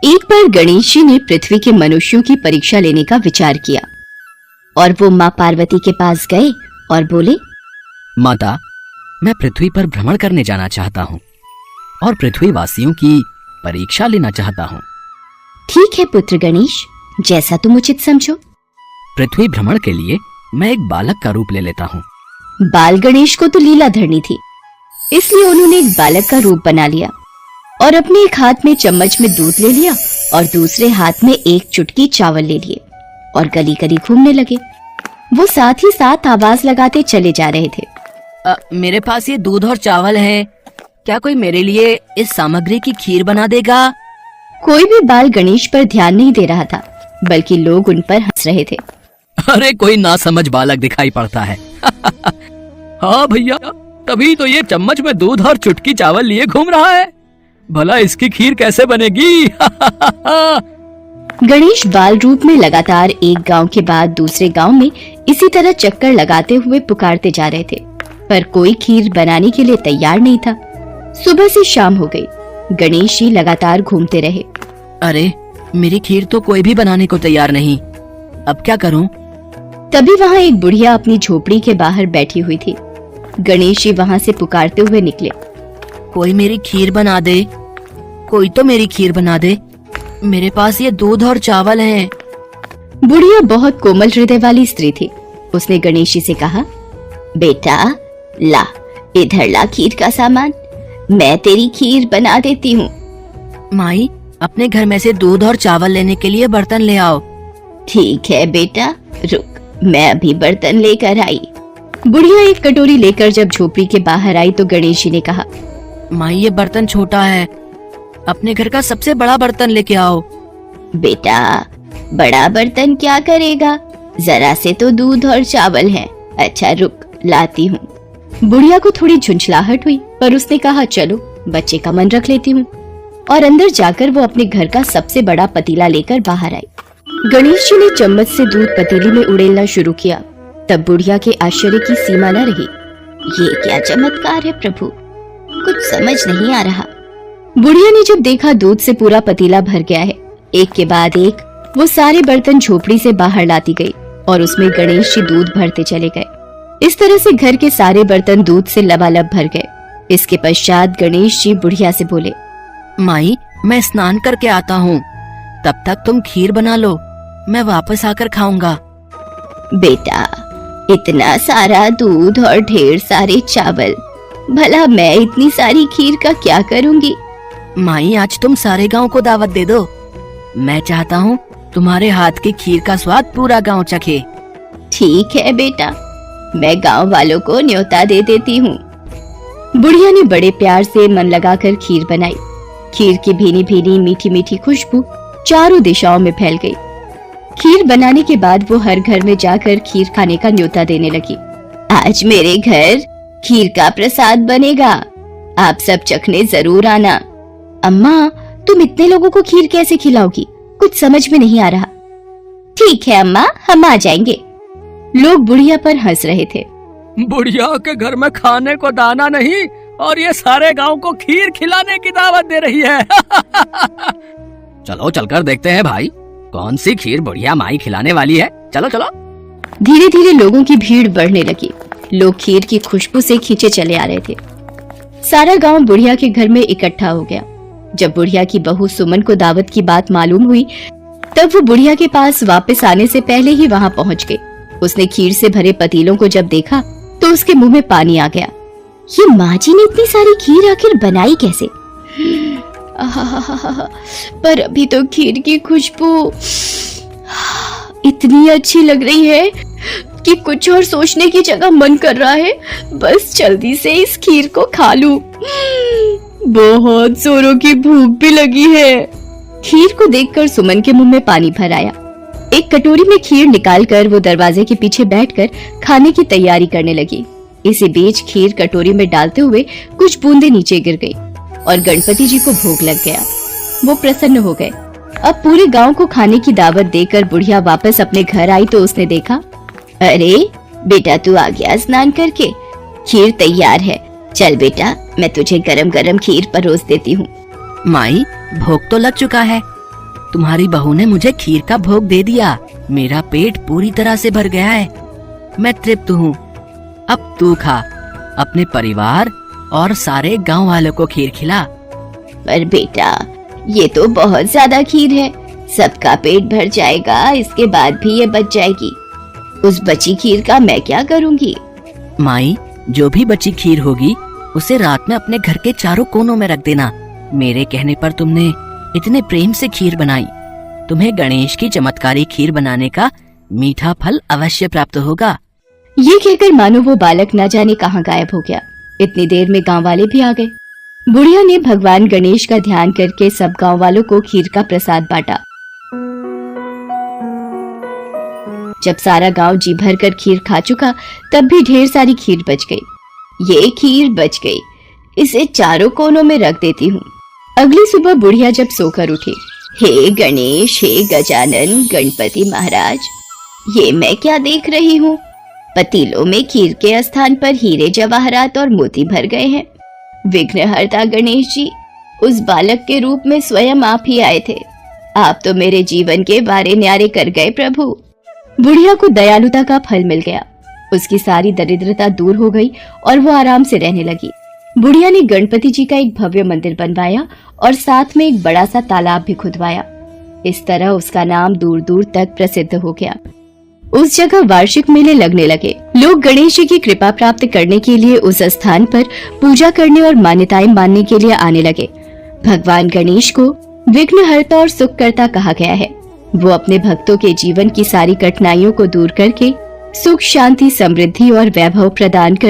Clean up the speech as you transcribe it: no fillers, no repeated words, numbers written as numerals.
एक बार गणेश जी ने पृथ्वी के मनुष्यों की परीक्षा लेने का विचार किया और वो माँ पार्वती के पास गए और बोले, माता, मैं पृथ्वी पर भ्रमण करने जाना चाहता हूँ और पृथ्वी वासियों की परीक्षा लेना चाहता हूँ। ठीक है पुत्र गणेश, जैसा तुम उचित समझो। पृथ्वी भ्रमण के लिए मैं एक बालक का रूप ले लेता हूँ। बाल गणेश को तो लीला धरनी थी, इसलिए उन्होंने एक बालक का रूप बना लिया और अपने एक हाथ में चम्मच में दूध ले लिया और दूसरे हाथ में एक चुटकी चावल ले लिए और गली गली घूमने लगे। वो साथ ही साथ आवाज लगाते चले जा रहे थे। मेरे पास ये दूध और चावल है, क्या कोई मेरे लिए इस सामग्री की खीर बना देगा? कोई भी बाल गणेश पर ध्यान नहीं दे रहा था, बल्कि लोग उन पर हंस रहे थे। अरे कोई नासमझ बालक दिखाई पड़ता है। हाँ भैया, तभी तो ये चम्मच में दूध और चुटकी चावल लिए घूम रहा है। भला इसकी खीर कैसे बनेगी? गणेश बाल रूप में लगातार एक गांव के बाद दूसरे गांव में इसी तरह चक्कर लगाते हुए पुकारते जा रहे थे, पर कोई खीर बनाने के लिए तैयार नहीं था। सुबह से शाम हो गई, गणेश जी लगातार घूमते रहे। अरे मेरी खीर तो कोई भी बनाने को तैयार नहीं, अब क्या करूं? तभी वहाँ एक बुढ़िया अपनी झोपड़ी के बाहर बैठी हुई थी। गणेश जी वहाँ से पुकारते हुए निकले, कोई मेरी खीर बना दे, कोई तो मेरी खीर बना दे, मेरे पास ये दूध और चावल हैं। बुढ़िया बहुत कोमल हृदय वाली स्त्री थी। उसने गणेश जी से कहा, बेटा ला, इधर ला खीर का सामान, मैं तेरी खीर बना देती हूँ। माई, अपने घर में से दूध और चावल लेने के लिए बर्तन ले आओ। ठीक है बेटा, रुक, मैं अभी बर्तन लेकर आई। बुढ़िया एक कटोरी लेकर जब झोपड़ी के बाहर आई तो गणेश जी ने कहा, माई ये बर्तन छोटा है, अपने घर का सबसे बड़ा बर्तन लेके आओ। बेटा बड़ा बर्तन क्या करेगा, जरा से तो दूध और चावल है। अच्छा रुक, लाती हूँ। बुढ़िया को थोड़ी झुंझलाहट हुई, पर उसने कहा, चलो बच्चे का मन रख लेती हूँ, और अंदर जाकर वो अपने घर का सबसे बड़ा पतीला लेकर बाहर आई। गणेश जी ने चम्मच से दूध पतीली में उड़ेलना शुरू किया। तब बुढ़िया के आश्चर्य की सीमा न रही। ये क्या चमत्कार है प्रभु, कुछ समझ नहीं आ रहा। बुढ़िया ने जब देखा दूध से पूरा पतीला भर गया है, एक के बाद एक वो सारे बर्तन झोपड़ी से बाहर लाती गई और उसमें गणेश जी दूध भरते चले गए। इस तरह से घर के सारे बर्तन दूध से लबालब भर गए। इसके पश्चात गणेश जी बुढ़िया से बोले, माई मैं स्नान करके आता हूँ, तब तक तुम खीर बना लो, मैं वापस आकर खाऊंगा। बेटा इतना सारा दूध और ढेर सारे चावल, भला मैं इतनी सारी खीर का क्या करूँगी? माई आज तुम सारे गांव को दावत दे दो, मैं चाहता हूँ तुम्हारे हाथ की खीर का स्वाद पूरा गांव चखे। ठीक है बेटा, मैं गांव वालों को न्योता दे देती हूँ। बुढ़िया ने बड़े प्यार से मन लगाकर खीर बनाई। खीर की भीनी भीनी मीठी मीठी खुशबू चारों दिशाओं में फैल गई। खीर बनाने के बाद वो हर घर में जाकर खीर खाने का न्योता देने लगी। आज मेरे घर खीर का प्रसाद बनेगा, आप सब चखने जरूर आना। अम्मा तुम इतने लोगों को खीर कैसे खिलाओगी, कुछ समझ में नहीं आ रहा। ठीक है अम्मा, हम आ जाएंगे। लोग बुढ़िया पर हंस रहे थे। बुढ़िया के घर में खाने को दाना नहीं और ये सारे गांव को खीर खिलाने की दावत दे रही है। चलो चलकर देखते हैं भाई, कौन सी खीर बुढ़िया माई खिलाने वाली है। चलो चलो। धीरे धीरे लोगों की भीड़ बढ़ने लगी। लोग खीर की खुशबू से खींचे चले आ रहे थे। सारा गांव बुढ़िया के घर में इकट्ठा हो गया। जब बुढ़िया की बहू सुमन को दावत की बात मालूम हुई, तब वो बुढ़िया के पास वापस आने से पहले ही वहाँ पहुँच गई। उसने खीर से भरे पतीलों को जब देखा तो उसके मुंह में पानी आ गया। ये माँ जी ने इतनी सारी खीर आखिर बनाई कैसे? पर अभी तो खीर की खुशबू इतनी अच्छी लग रही है कि कुछ और सोचने की जगह मन कर रहा है बस जल्दी से इस खीर को खा लूं। बहुत जोरों की भूख भी लगी है। खीर को देखकर सुमन के मुंह में पानी भर आया। एक कटोरी में खीर निकालकर वो दरवाजे के पीछे बैठकर खाने की तैयारी करने लगी। इसी बीच खीर कटोरी में डालते हुए कुछ बूंदे नीचे गिर गई और गणपति जी को भोग लग गया। वो प्रसन्न हो गए। अब पूरे गांव को खाने की दावत देकर बुढ़िया वापस अपने घर आई तो उसने देखा, अरे बेटा तू आ गया स्नान करके, खीर तैयार है, चल बेटा मैं तुझे गरम गरम खीर परोस देती हूँ। माई भोग तो लग चुका है, तुम्हारी बहू ने मुझे खीर का भोग दे दिया। मेरा पेट पूरी तरह से भर गया है। मैं तृप्त हूँ। अब तू खा, अपने परिवार और सारे गांव वालों को खीर खिला। पर बेटा, ये तो बहुत ज्यादा खीर है, सबका पेट भर जाएगा, इसके बाद भी ये बच जाएगी। उस बची खीर का मैं क्या करूँगी? माई, जो भी बची खीर होगी उसे रात में अपने घर के चारों कोनों में रख देना। मेरे कहने पर तुमने इतने प्रेम से खीर बनाई, तुम्हें गणेश की चमत्कारी खीर बनाने का मीठा फल अवश्य प्राप्त होगा। ये कहकर मानो वो बालक न जाने कहाँ गायब हो गया। इतनी देर में गांव वाले भी आ गए। बुढ़िया ने भगवान गणेश का ध्यान करके सब गांव वालों को खीर का प्रसाद बांटा। जब सारा गांव जी भर कर खीर खा चुका, तब भी ढेर सारी खीर बच गई। ये खीर बच गई, इसे चारों कोनों में रख देती हूँ। अगली सुबह बुढ़िया जब सोकर उठी, हे गणेश, हे गजानन, गणपति महाराज, ये मैं क्या देख रही हूँ? पतीलों में खीर के स्थान पर हीरे जवाहरात और मोती भर गए हैं। विघ्नहर्ता गणेश जी उस बालक के रूप में स्वयं आप ही आए थे। आप तो मेरे जीवन के बारे न्यारे कर गए प्रभु। बुढ़िया को दयालुता का फल मिल गया। उसकी सारी दरिद्रता दूर हो गई और वो आराम से रहने लगी। बुढ़िया ने गणपति जी का एक भव्य मंदिर बनवाया और साथ में एक बड़ा सा तालाब भी खुदवाया। इस तरह उसका नाम दूर दूर तक प्रसिद्ध हो गया। उस जगह वार्षिक मेले लगने लगे। लोग गणेश जी की कृपा प्राप्त करने के लिए उस स्थान पर पूजा करने और मान्यताएं मानने के लिए आने लगे। भगवान गणेश को विघ्नहर्ता और सुखकर्ता कहा गया है। वो अपने भक्तों के जीवन की सारी कठिनाइयों को दूर करके सुख, शांति, समृद्धि और वैभव प्रदान करते